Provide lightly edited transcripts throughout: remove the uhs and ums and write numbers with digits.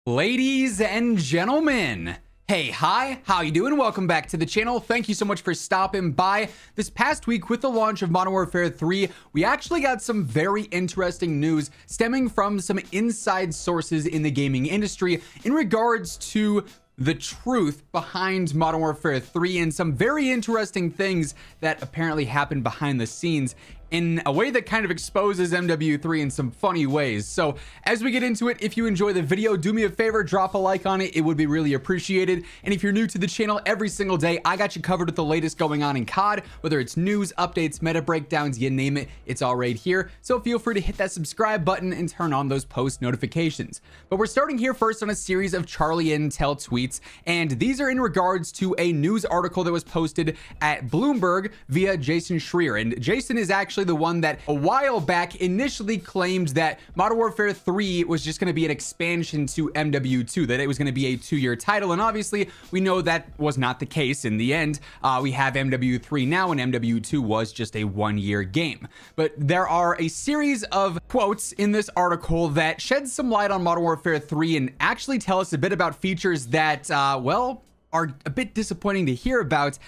Ladies and gentlemen, hey, hi, how you doing? Welcome back to the channel. Thank you so much for stopping by. This past week with the launch of Modern Warfare 3, we actually got some very interesting news stemming from some inside sources in the gaming industry in regards to the truth behind Modern Warfare 3 and some very interesting things that apparently happened behind the scenes in a way that kind of exposes MW3 in some funny ways. So as we get into it, if you enjoy the video, do me a favor, drop a like on it. It would be really appreciated. And if you're new to the channel, every single day, I got you covered with the latest going on in COD, whether it's news, updates, meta breakdowns, you name it, it's all right here. So feel free to hit that subscribe button and turn on those post notifications. But we're starting here first on a series of Charlie Intel tweets, and these are in regards to a news article that was posted at Bloomberg via Jason Schreier. And Jason is actually the one that a while back initially claimed that Modern Warfare 3 was just going to be an expansion to MW2, that it was going to be a 2-year title. And obviously we know that was not the case in the end. We have MW3 now, and MW2 was just a 1-year game. But there are a series of quotes in this article that shed some light on Modern Warfare 3 and actually tell us a bit about features that, well, are a bit disappointing to hear about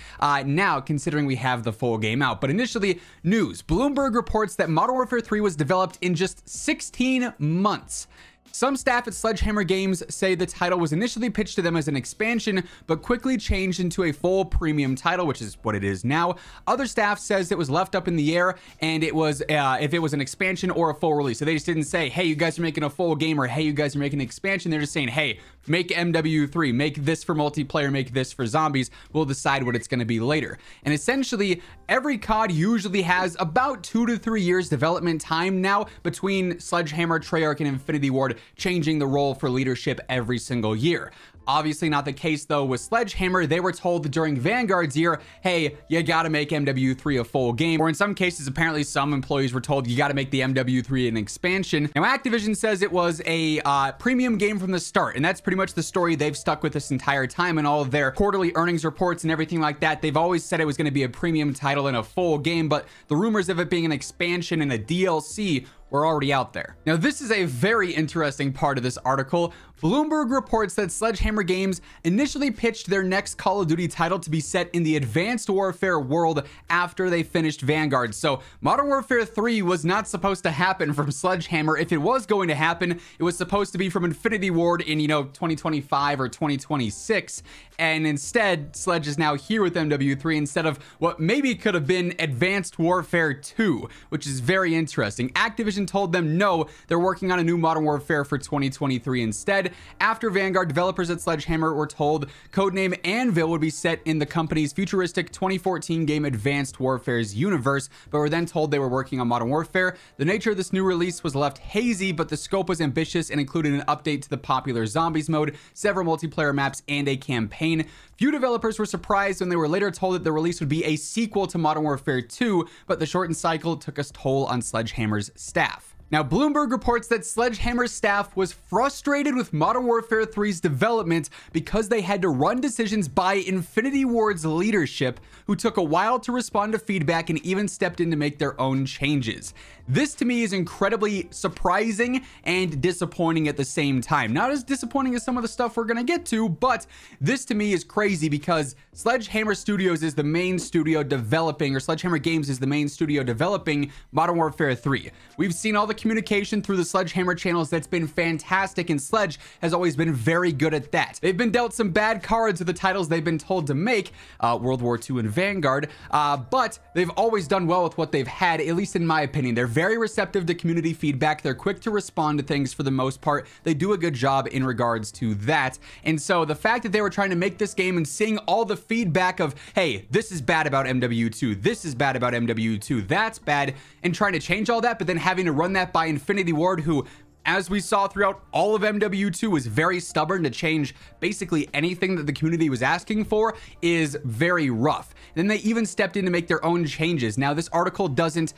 now, considering we have the full game out. But initially, news. Bloomberg reports that Modern Warfare 3 was developed in just 16 months. Some staff at Sledgehammer Games say the title was initially pitched to them as an expansion, but quickly changed into a full premium title, which is what it is now. Other staff says it was left up in the air, and it was if it was an expansion or a full release. So they just didn't say, hey, you guys are making a full game, or hey, you guys are making an expansion. They're just saying, hey, make MW3, make this for multiplayer, make this for zombies. We'll decide what it's going to be later. And essentially, every COD usually has about 2 to 3 years development time now between Sledgehammer, Treyarch, and Infinity Ward changing the role for leadership every single year. Obviously not the case though with Sledgehammer. They were told during Vanguard's year, hey, you gotta make MW3 a full game. Or in some cases, apparently some employees were told you gotta make the MW3 an expansion. Now Activision says it was a premium game from the start, and that's pretty much the story they've stuck with this entire time in all of their quarterly earnings reports and everything like that. They've always said it was gonna be a premium title and a full game, but the rumors of it being an expansion and a DLC were already out there. Now, this is a very interesting part of this article. Bloomberg reports that Sledgehammer Games initially pitched their next Call of Duty title to be set in the Advanced Warfare world after they finished Vanguard. So Modern Warfare 3 was not supposed to happen from Sledgehammer. If it was going to happen, it was supposed to be from Infinity Ward in, 2025 or 2026. And instead, Sledge is now here with MW3 instead of what maybe could have been Advanced Warfare 2, which is very interesting. Activision told them no, they're working on a new Modern Warfare for 2023 instead. After Vanguard, developers at Sledgehammer were told codename Anvil would be set in the company's futuristic 2014 game Advanced Warfare's universe, but were then told they were working on Modern Warfare. The nature of this new release was left hazy, but the scope was ambitious and included an update to the popular Zombies mode, several multiplayer maps, and a campaign. Few developers were surprised when they were later told that the release would be a sequel to Modern Warfare 2, but the shortened cycle took a toll on Sledgehammer's staff. Now, Bloomberg reports that Sledgehammer's staff was frustrated with Modern Warfare 3's development because they had to run decisions by Infinity Ward's leadership, who took a while to respond to feedback and even stepped in to make their own changes. This to me is incredibly surprising and disappointing at the same time. Not as disappointing as some of the stuff we're gonna get to, but this to me is crazy because Sledgehammer Studios is the main studio developing, or Sledgehammer Games is the main studio developing Modern Warfare 3. We've seen all the communication through the Sledgehammer channels that's been fantastic, and Sledge has always been very good at that. They've been dealt some bad cards with the titles they've been told to make, World War II and Vanguard, but they've always done well with what they've had, at least in my opinion. They're very receptive to community feedback. They're quick to respond to things for the most part. They do a good job in regards to that. And so the fact that they were trying to make this game and seeing all the feedback of, hey, this is bad about MW2, this is bad about MW2, that's bad, and trying to change all that, but then having to run that by Infinity Ward, who, as we saw throughout all of MW2, was very stubborn to change basically anything that the community was asking for, is very rough. And then they even stepped in to make their own changes. Now, this article doesn't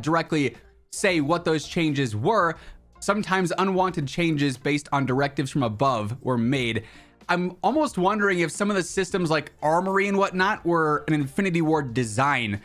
directly say what those changes were. Sometimes unwanted changes based on directives from above were made. I'm almost wondering if some of the systems like Armory and whatnot were an Infinity Ward design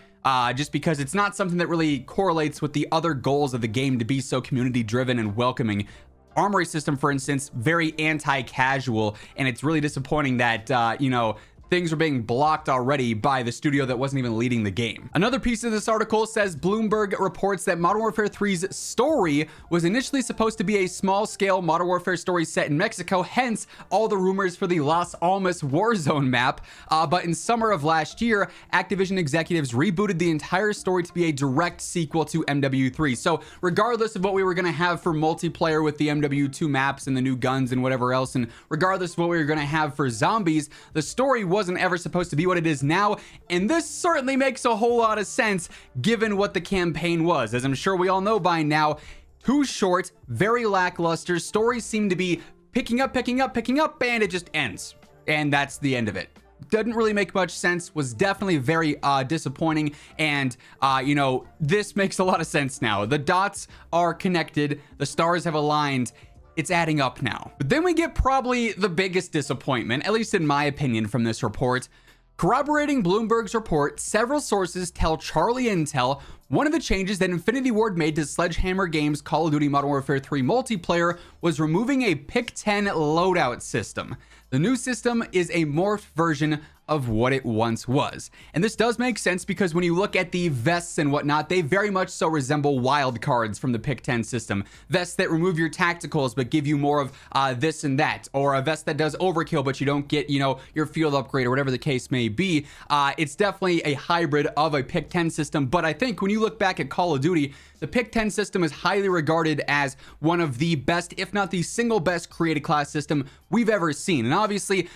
just because it's not something that really correlates with the other goals of the game to be so community driven and welcoming. armory system, for instance, very anti-casual, and it's really disappointing that, you know, things are being blocked already by the studio that wasn't even leading the game. Another piece of this article says Bloomberg reports that Modern Warfare 3's story was initially supposed to be a small-scale Modern Warfare story set in Mexico, hence all the rumors for the Las Almas Warzone map. But in summer of last year, Activision executives rebooted the entire story to be a direct sequel to MW3. So regardless of what we were going to have for multiplayer with the MW2 maps and the new guns and whatever else, and regardless of what we were going to have for zombies, the story wasn't ever supposed to be what it is now, and this certainly makes a whole lot of sense given what the campaign was. As I'm sure we all know by now, too short, very lackluster, stories seem to be picking up, and it just ends. And that's the end of it. Didn't really make much sense, was definitely very disappointing, and you know, this makes a lot of sense now. The dots are connected, the stars have aligned, it's adding up now. But then we get probably the biggest disappointment, at least in my opinion, from this report. Corroborating Bloomberg's report, several sources tell Charlie Intel one of the changes that Infinity Ward made to Sledgehammer Games' Call of Duty Modern Warfare 3 multiplayer was removing a Pick-10 loadout system. The new system is a morphed version of what it once was. And this does make sense because when you look at the vests and whatnot, they very much so resemble wild cards from the Pick-10 system. Vests that remove your tacticals but give you more of this and that, or a vest that does overkill but you don't get, you know, your field upgrade or whatever the case may be. It's definitely a hybrid of a Pick-10 system, but I think when you look back at Call of Duty, the Pick-10 system is highly regarded as one of the best, if not the single best created class system we've ever seen. And obviously,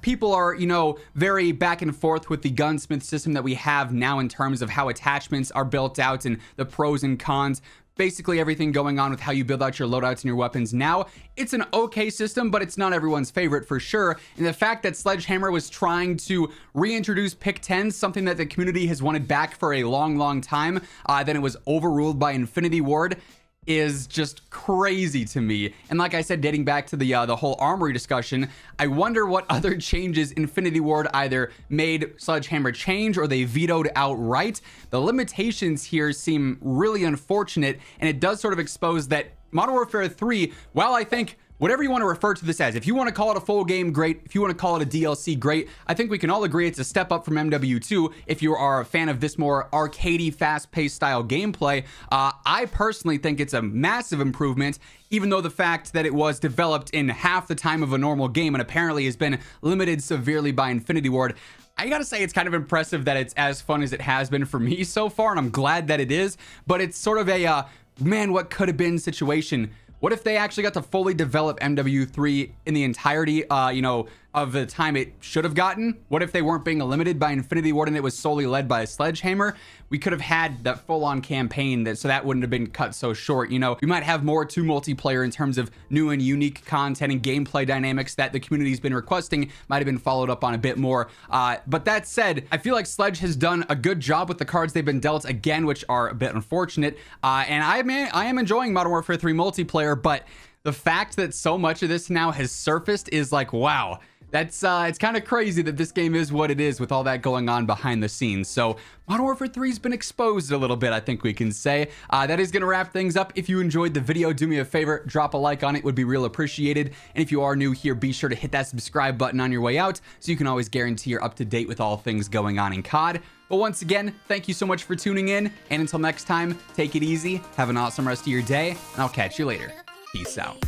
people are, you know, very back and forth with the gunsmith system that we have now in terms of how attachments are built out and the pros and cons. Basically everything going on with how you build out your loadouts and your weapons now. It's an okay system, but it's not everyone's favorite for sure. And the fact that Sledgehammer was trying to reintroduce Pick-10, something that the community has wanted back for a long time, then it was overruled by Infinity Ward, is just crazy to me. And like I said, dating back to the whole armory discussion, I wonder what other changes Infinity Ward either made Sledgehammer change or they vetoed outright. The limitations here seem really unfortunate, and it does sort of expose that Modern Warfare 3, while I think whatever you want to refer to this as, if you want to call it a full game, great. If you want to call it a DLC, great. I think we can all agree it's a step up from MW2 if you are a fan of this more arcadey, fast-paced style gameplay. I personally think it's a massive improvement, even though the fact that it was developed in half the time of a normal game and apparently has been limited severely by Infinity Ward. I gotta say, it's kind of impressive that it's as fun as it has been for me so far, and I'm glad that it is, but it's sort of a, man, what could have been situation. What if they actually got to fully develop MW3 in the entirety, you know, of the time it should have gotten? What if they weren't being limited by Infinity Ward and it was solely led by a Sledgehammer? We could have had that full-on campaign, so that wouldn't have been cut so short. You know, we might have more to multiplayer in terms of new and unique content and gameplay dynamics that the community's been requesting, might have been followed up on a bit more. But that said, I feel like Sledge has done a good job with the cards they've been dealt again, which are a bit unfortunate. And I am enjoying Modern Warfare 3 multiplayer, but the fact that so much of this now has surfaced is like, wow. That's it's kind of crazy that this game is what it is with all that going on behind the scenes. So Modern Warfare 3 has been exposed a little bit, I think we can say. That is going to wrap things up. If you enjoyed the video, do me a favor, drop a like on it, would be real appreciated. And if you are new here, be sure to hit that subscribe button on your way out so you can always guarantee you're up to date with all things going on in COD. But once again, thank you so much for tuning in. And until next time, take it easy, have an awesome rest of your day, and I'll catch you later. Peace out.